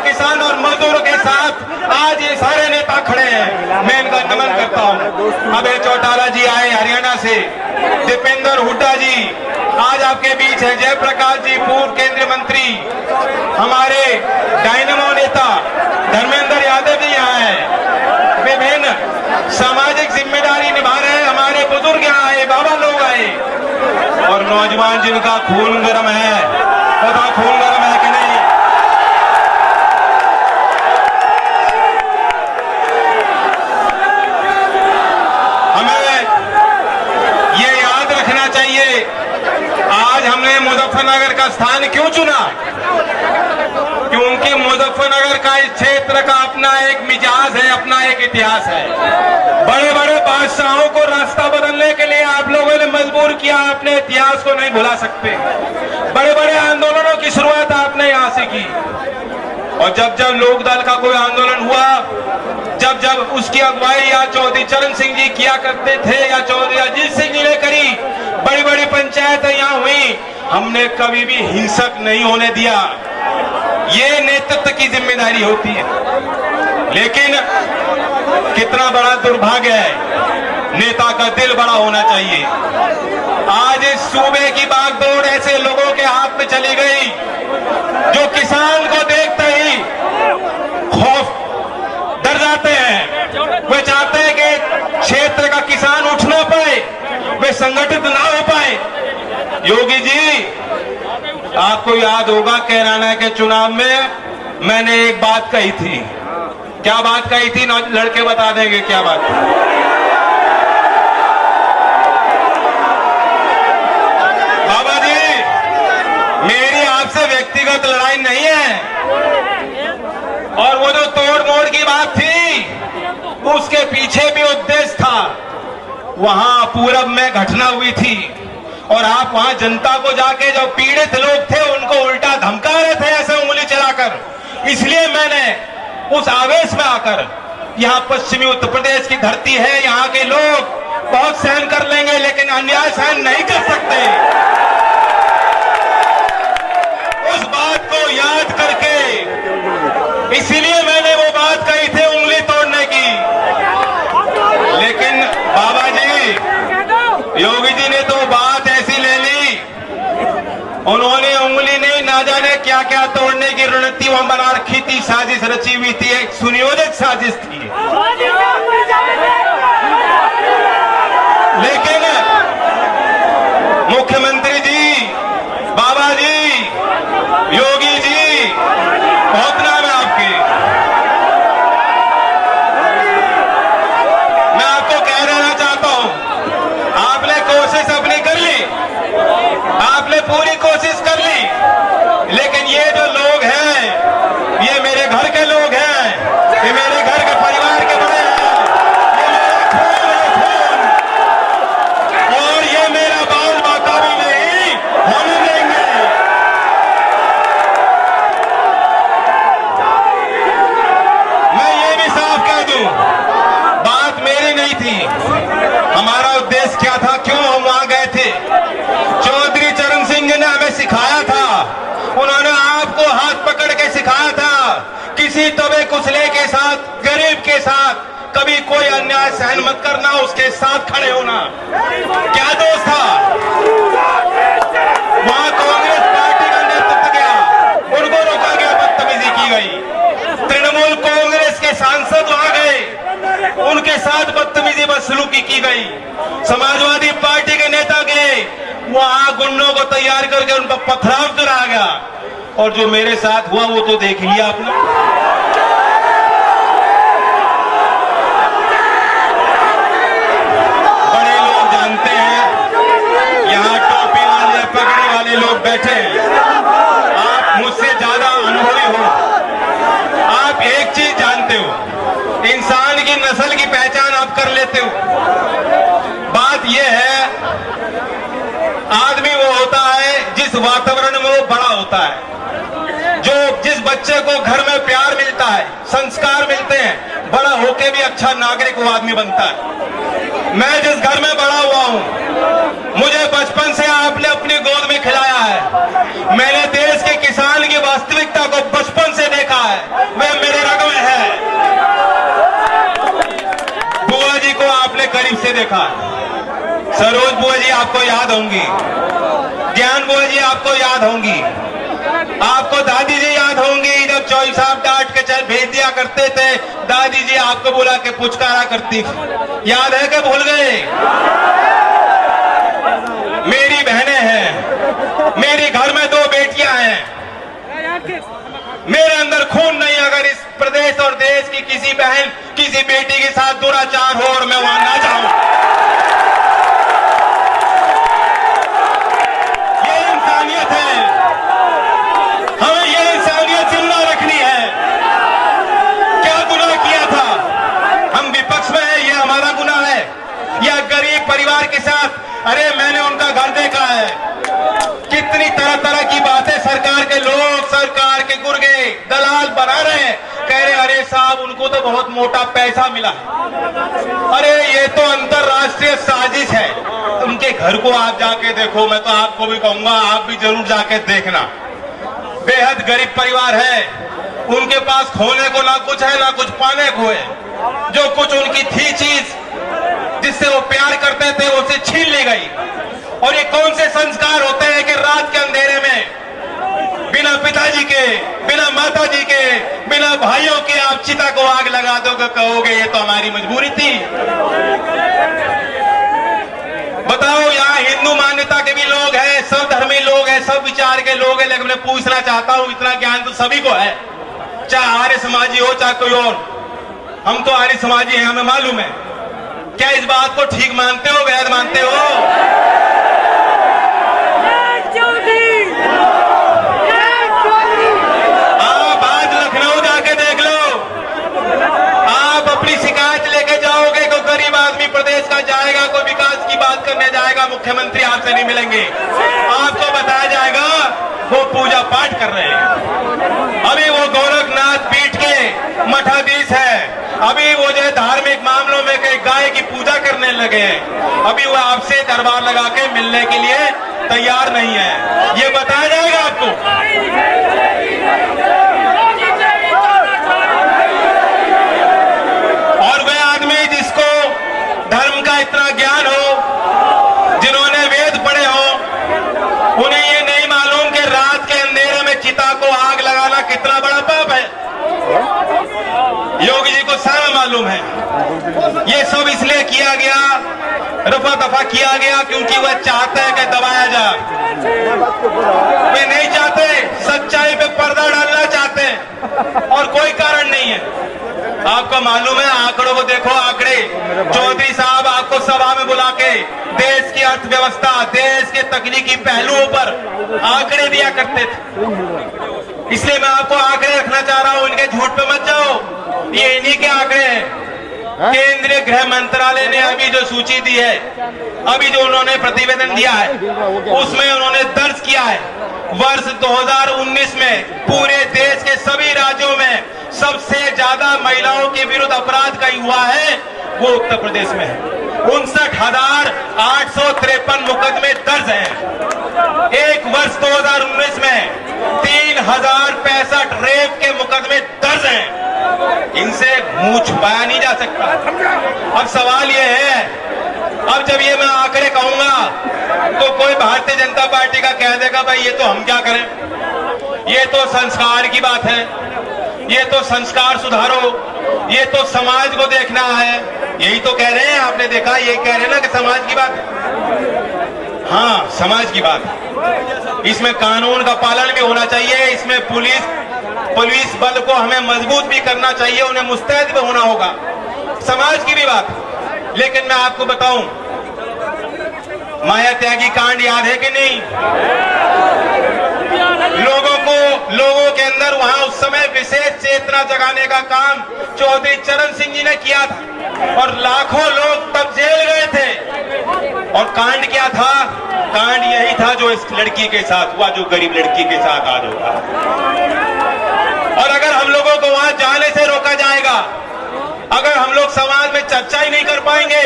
किसान और मजदूरों के साथ आज ये सारे नेता खड़े हैं। मैं इनका नमन करता हूं। अभय चौटाला जी आए हरियाणा से, दीपेंद्र हुड्डा जी आज आपके बीच है, जयप्रकाश जी पूर्व केंद्रीय मंत्री, हमारे डायनामो नेता धर्मेंद्र यादव जी यहाँ है, विभिन्न सामाजिक जिम्मेदारी निभा रहे हैं हमारे बुजुर्ग यहाँ आए, बाबा लोग आए, और नौजवान जिनका खून गर्म है, पता खून गर्म है कि नहीं। हमें ये याद रखना चाहिए आज हमने मुजफ्फरनगर का स्थान क्यों चुना, क्योंकि मुजफ्फरनगर का इस क्षेत्र का अपना एक मिजाज है, अपना एक इतिहास है। बड़े बड़े बादशाहों को रास्ता बदलने के लिए आप लोगों ने मजबूर किया, अपने इतिहास को नहीं भुला सकते। बड़े बड़े आंदोलनों की शुरुआत आपने यहां से की, और जब जब लोकदल का कोई आंदोलन हुआ, जब जब उसकी अगुवाई या चौधरी चरण सिंह जी किया करते थे या चौधरी अजीत सिंह जी ने करी, बड़ी बड़ी पंचायतें यहाँ हुई, हमने कभी भी हिंसक नहीं होने दिया। ये नेतृत्व की जिम्मेदारी होती है। लेकिन कितना बड़ा दुर्भाग्य है, नेता का दिल बड़ा होना चाहिए। आज इस सूबे की बागडोर ऐसे लोगों के हाथ में चली गई जो किसान को देखते ही खौफ डर जाते हैं। वे चाहते हैं कि क्षेत्र का किसान उठ ना पाए, वे संगठित ना हो पाए। योगी जी, आपको याद होगा कैराना के चुनाव में मैंने एक बात कही थी। क्या बात कही थी? लड़के बता देंगे क्या बात। बाबा जी, मेरी आपसे व्यक्तिगत लड़ाई नहीं है, और वो जो तोड़ मोड़ की बात थी उसके पीछे भी उद्देश्य था। वहां पूरब में घटना हुई थी और आप वहां जनता को जाके जो पीड़ित लोग थे उनको उल्टा धमका रहे थे ऐसे उंगली चलाकर। इसलिए मैंने उस आवेश में आकर, यहाँ पश्चिमी उत्तर प्रदेश की धरती है, यहाँ के लोग बहुत सहन कर लेंगे लेकिन अन्याय सहन नहीं कर सकते, उस बात को याद करके इसीलिए मैंने वो बात कही थी उंगली तोड़ने की। लेकिन बाबा जी, योगी जी ने तो बात ऐसी ले ली, उन्होंने उंगली नहीं ना जाने क्या क्या तोड़ने की रणनीति वहां बना रखी थी, साजिश रची हुई थी, एक सुनियोजित साजिश थी। लेकिन मुख्यमंत्री जी, बाबा जी, योगी जी, बहुत नाम है आपके, मैं आपको कह देना चाहता हूं, आपने कोशिश अपनी कर ली, आपने पूरी कोशिश कर ली, लेकिन ये जो लोग हैं ये मेरे घर के लोग हैं, ये मेरे घर के परिवार के बड़े हैं, ये मेरा खून है, और ये मेरा बाल बाका भी नहीं होने देंगे। मैं ये भी साफ कह दूं, बात मेरी नहीं थी, हमारा उद्देश्य क्या था, क्यों हम वहां गए थे। चौधरी चरण सिंह ने हमें सिखाया था, उन्होंने आपको हाथ पकड़ के सिखाया था, किसी दबे कुचले के साथ, गरीब के साथ कभी कोई अन्याय सहन मत करना, उसके साथ खड़े होना। क्या दोस्त था वहां, कांग्रेस पार्टी का नेतृत्व गया, उनको रोका गया, बदतमीजी की गई। तृणमूल कांग्रेस के सांसद वहां गए, उनके साथ बदतमीजी बदसलूकी की गई। समाजवादी पार्टी के नेता गए, वहां गुंडों को तैयार करके उन पर पथराव कराया गया, और जो मेरे साथ हुआ वो तो देख लिया आपने। बड़े लोग जानते हैं, यहाँ टोपी वाले पगड़ी वाले लोग बैठे हैं, आप मुझसे ज्यादा अनुभवी हो, आप एक चीज जानते हो, इंसान की नस्ल की पहचान आप कर लेते हो। बात यह है, आदमी वो होता है जिस वातावरण में वो बड़ा होता है, जो जिस बच्चे को घर में प्यार मिलता है, संस्कार मिलते हैं, बड़ा होके भी अच्छा नागरिक वो आदमी बनता है। मैं जिस घर में बड़ा हुआ हूं, मुझे बचपन से आपने अपनी गोद में खिलाया है, मैंने देश के किसान की वास्तविकता को बचपन से देखा है, वह मेरे रग में है। बुआ जी को आपने करीब से देखा, सरोज बुआ जी आपको याद होंगी, ज्ञान बुआ जी आपको याद होंगी, आपको दादी जी याद होंगी। जब चौई साहब डांट के चल भेज दिया करते थे, दादी जी आपको बुला के पुचकारा करती थी, याद है कि भूल गए? मेरी बहनें हैं, मेरे घर में 2 बेटियां हैं, मेरे अंदर खून नहीं। अगर इस प्रदेश और देश की किसी बहन किसी बेटी के साथ दुराचार हो और मैं वहां ना जाऊं, ये इंसानियत है, हमें ये इंसानियत जिंदा रखनी है। क्या गुनाह किया था? हम विपक्ष में है, ये हमारा गुनाह है? या गरीब परिवार के साथ, अरे मैंने उनका घर देखा है, कितनी तरह तरह की बातें सरकार के लोग, सरकार के गुर्गे दलाल बना रहे हैं, कह रहे अरे साहब उनको तो बहुत मोटा पैसा मिला है। अरे ये तो अंतरराष्ट्रीय साजिश है। उनके घर को आप जाके देखो, मैं तो आपको भी कहूंगा आप भी जरूर जाके देखना। बेहद गरीब परिवार है, उनके पास खोने को ना कुछ है ना कुछ पाने को है। जो कुछ उनकी थी चीज जिससे वो प्यार करते थे उसे छीन ली गई। और ये कौन से संस्कार होते हैं कि रात के अंधेरे में बिना पिताजी के, बिना माता जी के, बिना भाइयों के आप चिता को आग लगा दोगे, कहोगे ये तो हमारी मजबूरी थी। बताओ, यहाँ हिंदू मान्यता के भी लोग हैं, सब धर्मी लोग हैं, सब विचार के लोग हैं, लेकिन मैं पूछना चाहता हूँ, इतना ज्ञान तो सभी को है, चाहे आर्य समाजी हो चाहे कोई और। हम तो आर्य समाजी हैं, हमें मालूम है। क्या इस बात को ठीक मानते हो, वैध मानते हो? आप आज लखनऊ जाके देख लो, आप अपनी शिकायत लेके जाओगे, कोई गरीब आदमी प्रदेश का जाएगा, कोई विकास की बात करने जाएगा, मुख्यमंत्री आपसे नहीं मिलेंगे, आपको बताया जाएगा वो पूजा पाठ कर रहे हैं। अभी वो गोरखनाथ पीठ के मठाधीश है, अभी वो जो धार्मिक मामलों में कई गाय की पूजा करने लगे हैं, अभी वो आपसे दरबार लगा के मिलने के लिए तैयार नहीं है। ये बताया जाएगा आपको। और वह आदमी जिसको धर्म का इतना ज्ञान हो, जिन्होंने वेद पढ़े हो, उन्हें ये नहीं मालूम कि रात के अंधेरे में चिता को आग लगाना कितना बड़ा पाप है। योगी जी को सारा मालूम है। ये सब इसलिए किया गया, रफा दफा किया गया, क्योंकि वह चाहते हैं कि दबाया जाए। वे नहीं चाहते, सच्चाई पे पर्दा डालना चाहते हैं, और कोई कारण नहीं है। आपको मालूम है, आंकड़ों को देखो, आंकड़े चौधरी साहब आपको सभा में बुला के देश की अर्थव्यवस्था, देश के तकनीकी पहलुओं पर आंकड़े दिया करते थे। इसलिए मैं आपको आंकड़े रखना चाह रहा हूं, इनके झूठ पे मत जाओ, ये इन्हीं के आंकड़े हैं। केंद्रीय गृह मंत्रालय ने अभी जो सूची दी है, अभी जो उन्होंने प्रतिवेदन दिया है, उसमें उन्होंने दर्ज किया है वर्ष 2019 में पूरे देश के सभी राज्यों में सबसे ज्यादा महिलाओं के विरुद्ध अपराध कहीं हुआ है, वो उत्तर प्रदेश में है। 59,853 मुकदमे दर्ज हैं। एक वर्ष 2019 में 3,065 रेप के मुकदमे दर्ज हैं। इनसे मुंह छुपाया नहीं जा सकता। अब सवाल ये है, अब जब ये मैं आंकड़े कहूंगा तो कोई भारतीय जनता पार्टी का कह देगा भाई ये तो हम क्या करें, ये तो संस्कार की बात है, ये तो संस्कार सुधारो, ये तो समाज को देखना है। यही तो कह रहे हैं, आपने देखा, ये कह रहे हैं ना कि समाज की बात। हाँ, समाज की बात। इसमें कानून का पालन भी होना चाहिए, इसमें पुलिस बल को हमें मजबूत भी करना चाहिए, उन्हें मुस्तैद भी होना होगा, समाज की भी बात। लेकिन मैं आपको बताऊं, माया त्यागी कांड याद है कि नहीं? लोगों के अंदर वहां उस समय विशेष चेतना जगाने का काम चौधरी चरण सिंह जी ने किया था, और लाखों लोग तब जेल गए थे। और कांड क्या था? कांड यही था जो इस लड़की के साथ हुआ, जो गरीब लड़की के साथ आज होगा। और अगर हम लोगों को वहां जाने से रोका जाएगा, अगर हम लोग समाज में चर्चा ही नहीं कर पाएंगे,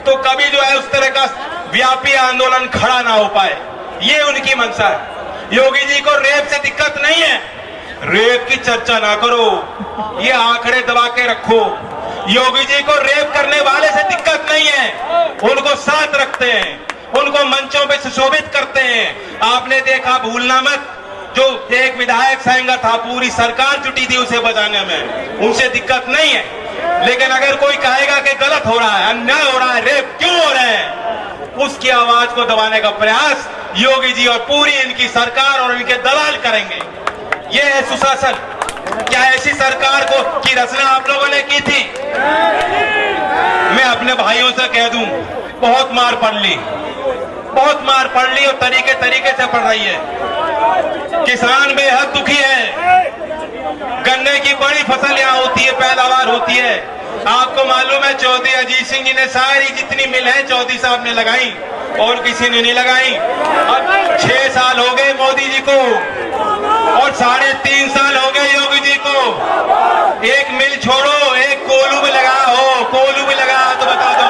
तो कभी जो है उस तरह का व्यापी आंदोलन खड़ा ना हो पाए। ये उनकी मंशा है। योगी जी को रेप से दिक्कत नहीं है, रेप की चर्चा ना करो, ये आंकड़े दबा के रखो। योगी जी को रेप करने वाले से दिक्कत नहीं है, उनको साथ रखते हैं, उनको मंचों पे सुशोभित करते हैं। आपने देखा, भूलना मत, जो एक विधायक संघ था, पूरी सरकार जुटी थी उसे बचाने में, उनसे दिक्कत नहीं है। लेकिन अगर कोई कहेगा कि गलत हो रहा है, अन्याय हो रहा है, रेप क्यों हो रहे हैं, उसकी आवाज को दबाने का प्रयास योगी जी और पूरी इनकी सरकार और इनके दलाल करेंगे। ये है सुशासन। क्या ऐसी सरकार को की रचना आप लोगों ने की थी? मैं अपने भाइयों से कह दूं, बहुत मार पड़ ली, बहुत मार पड़ ली, और तरीके तरीके से पड़ रही है। किसान बेहद दुखी है। गन्ने की बड़ी फसल यहाँ होती है, पैदावार होती है। आपको मालूम है, चौधरी अजीत सिंह जी ने सारी जितनी मिल है चौधरी साहब ने लगाई, और किसी ने नहीं लगाई। अब 6 साल हो गए मोदी जी को, और 3.5 साल हो गए योगी जी को। एक मिल छोड़ो, एक कोलू भी लगा हो, कोलू भी लगा तो बता दो।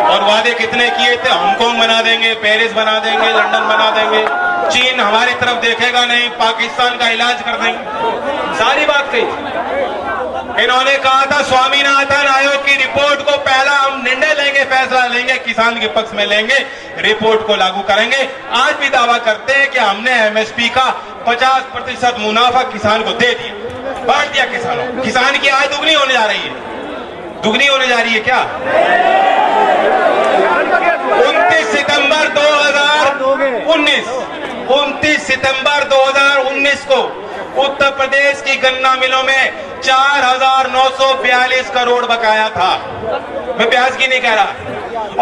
और वादे कितने किए थे, हांगकांग बना देंगे, पेरिस बना देंगे, लंदन बना देंगे, चीन हमारी तरफ देखेगा नहीं, पाकिस्तान का इलाज कर देंगे, सारी बात कही। इन्होंने कहा था स्वामीनाथन आयोग की रिपोर्ट को पहला हम निर्णय लेंगे, फैसला लेंगे, किसान के पक्ष में लेंगे, रिपोर्ट को लागू करेंगे। आज भी दावा करते हैं कि हमने एमएसपी का 50% मुनाफा किसान को दे दिया, बांट दिया किसानों। किसान की आय दुगनी होने जा रही है, दुगनी होने जा रही है। क्या 29 सितंबर 2019 को उत्तर प्रदेश की गन्ना मिलों में 4,942 करोड़ बकाया था। मैं प्याज की नहीं कह रहा।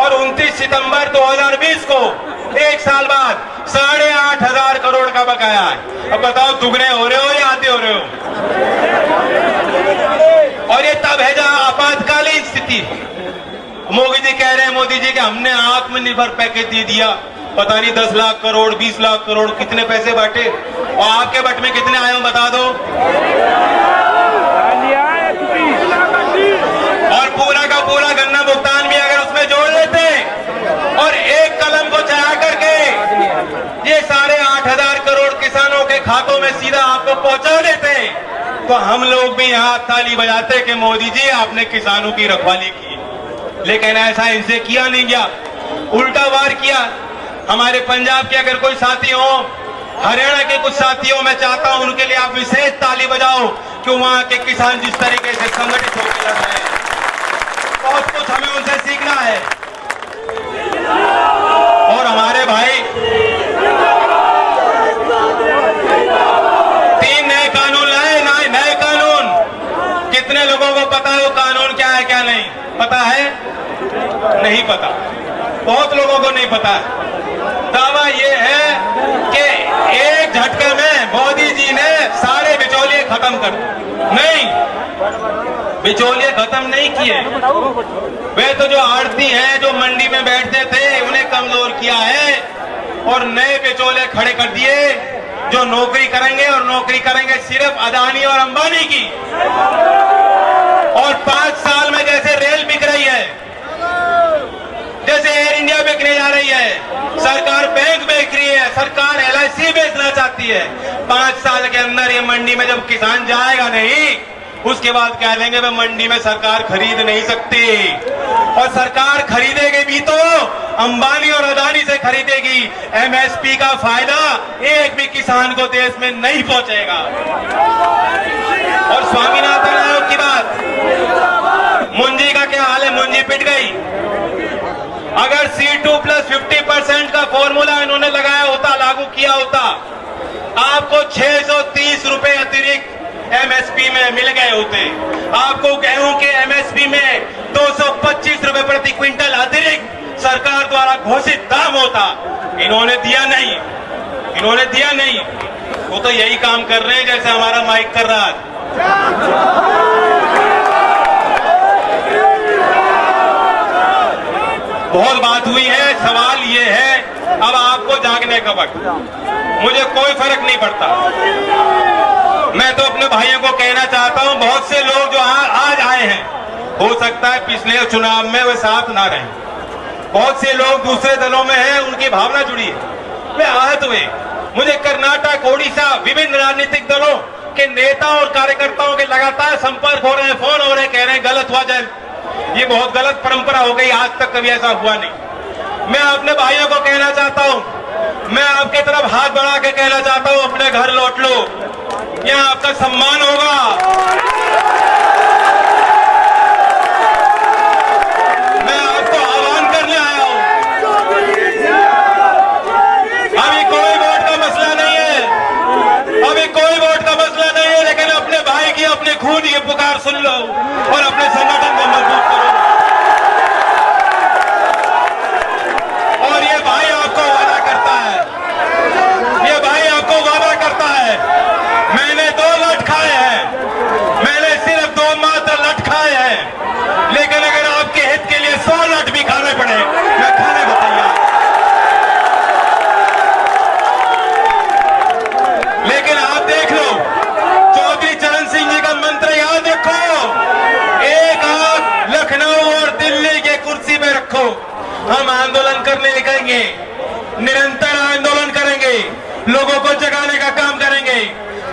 और 29 सितंबर 2020 को, एक साल बाद, 8,500 करोड़ का बकाया है। अब बताओ, दुगने हो रहे हो या आधे हो रहे हो? और ये तब है जहां आपातकालीन स्थिति। मोदी जी कह रहे हैं, मोदी जी कि हमने आत्मनिर्भर पैकेज दे दिया, पता नहीं 10 लाख करोड़, 20 लाख करोड़, कितने पैसे बांटे, और आपके बट में कितने आए हो बता दो। और पूरा का पूरा गन्ना भुगतान भी अगर उसमें जोड़ लेते और एक कलम को चढ़ा करके ये 8,500 करोड़ किसानों के खातों में सीधा आपको पहुंचा देते, तो हम लोग भी यहाँ ताली बजाते कि मोदी जी आपने किसानों की रखवाली की। लेकिन ऐसा इनसे किया नहीं गया, उल्टा वार किया। हमारे पंजाब के अगर कोई साथी हो, हरियाणा के कुछ साथियों, मैं चाहता हूं उनके लिए आप विशेष ताली बजाओ कि वहां के किसान जिस तरीके से संगठित होकर लड़ रहे हैं, बहुत कुछ हमें उनसे सीखना है। और हमारे भाई 3 नए कानून लाए, नए कानून। कितने लोगों को पता है वो कानून क्या है, क्या नहीं पता है? नहीं पता, बहुत लोगों को नहीं पता है। दावा ये है कि एक झटके में मोदी जी ने सारे बिचौलिए खत्म कर दिए। नहीं, बिचौलिए खत्म नहीं किए, वे तो जो आड़ती हैं, जो मंडी में बैठते थे, उन्हें कमजोर किया है और नए बिचौलिए खड़े कर दिए, जो नौकरी करेंगे, और नौकरी करेंगे सिर्फ अदानी और अंबानी की। और 5 साल में जैसे रेल बिक रही है, जैसे एयर इंडिया बिकने जा रही है, सरकार बैंक बेच रही है, सरकार LIC बेचना चाहती है, 5 साल के अंदर ये मंडी में जब किसान जाएगा नहीं, उसके बाद कह देंगे वे मंडी में सरकार खरीद नहीं सकती। और सरकार खरीदेगी भी तो अंबानी और अदानी से खरीदेगी। MSP का फायदा एक भी किसान को देश में नहीं पहुंचेगा। और स्वामीनाथन आयोग की बात, मुंजी का क्या हाल है? मुंजी पिट गई। अगर C2 + 50% का फॉर्मूला इन्होंने लगाया होता, लागू किया होता, आपको 630 रुपए अतिरिक्त MSP में मिल गए होते। आपको गेहूं के MSP में 225 रुपए प्रति क्विंटल अतिरिक्त सरकार द्वारा घोषित दाम होता। इन्होंने दिया नहीं, इन्होंने दिया नहीं। वो तो यही काम कर रहे हैं जैसे हमारा माइक कर रहा है। बहुत बात हुई है, सवाल ये है, अब आपको जागने का वक्त। मुझे कोई फर्क नहीं पड़ता। मैं तो अपने भाइयों को कहना चाहता हूं, बहुत से लोग जो आज आए हैं, हो सकता है पिछले चुनाव में वे साथ ना रहें। बहुत से लोग दूसरे दलों में हैं, उनकी भावना जुड़ी है। वे आहत हुए। मुझे कर्नाटक, ओडिशा, विभिन्न राजनीतिक दलों के नेता और कार्यकर्ताओं के लगातार संपर्क हो रहे हैं, फोन हो रहे हैं, कह रहे हैं गलत हुआ जाए। ये बहुत गलत परंपरा हो गई, आज तक कभी ऐसा हुआ नहीं। मैं अपने भाइयों को कहना चाहता हूं, मैं आपके तरफ हाथ बढ़ा के कहना चाहता हूं, अपने घर लौट लो, यहां आपका सम्मान होगा। मैं आपको आह्वान करने आया हूं। अभी कोई वोट का मसला नहीं है, अभी कोई वोट का मसला नहीं है, लेकिन अपने भाई की, अपने खून की पुकार सुन लो और अपने संगठन को मजबूत करो। और ये भाई आपको वादा करता है, ये भाई आपको वादा करता है, मैंने 2 लठ खाए हैं, मैंने सिर्फ 2 मात्र लठ खाए हैं, लेकिन अगर आपके हित के लिए 100 लठ भी खाने पड़े, मैं खाने को तैयार। लेकिन आप देख लो, चौधरी चरण सिंह जी का मंत्र याद रखो, एक आंख लखनऊ और दिल्ली के कुर्सी पे रखो। हम आंदोलन करने निकलेंगे, निरंतर आंदोलन करेंगे, लोगों को जगाने का काम करेंगे।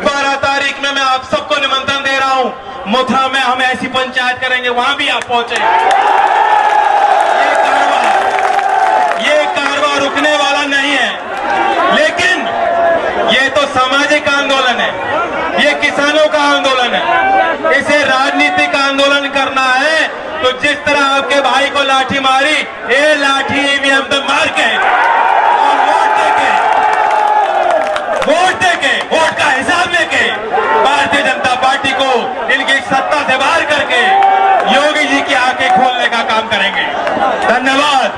12 तारीख में मैं आप सबको निमंत्रण दे रहा हूं, मथुरा में हम ऐसी पंचायत करेंगे, वहां भी आप पहुंचे। ये कारवां रुकने वाला नहीं है, लेकिन ये तो सामाजिक आंदोलन है, ये किसानों का आंदोलन है, इसे राजनीतिक आंदोलन करना है तो जिस तरह आपके भाई को लाठी मारी, ये लाठी ईवीएम पे मार के और वोट का हिसाब लेके भारतीय जनता पार्टी को इनकी सत्ता से बाहर करके योगी जी की आंखें खोलने का काम करेंगे। धन्यवाद।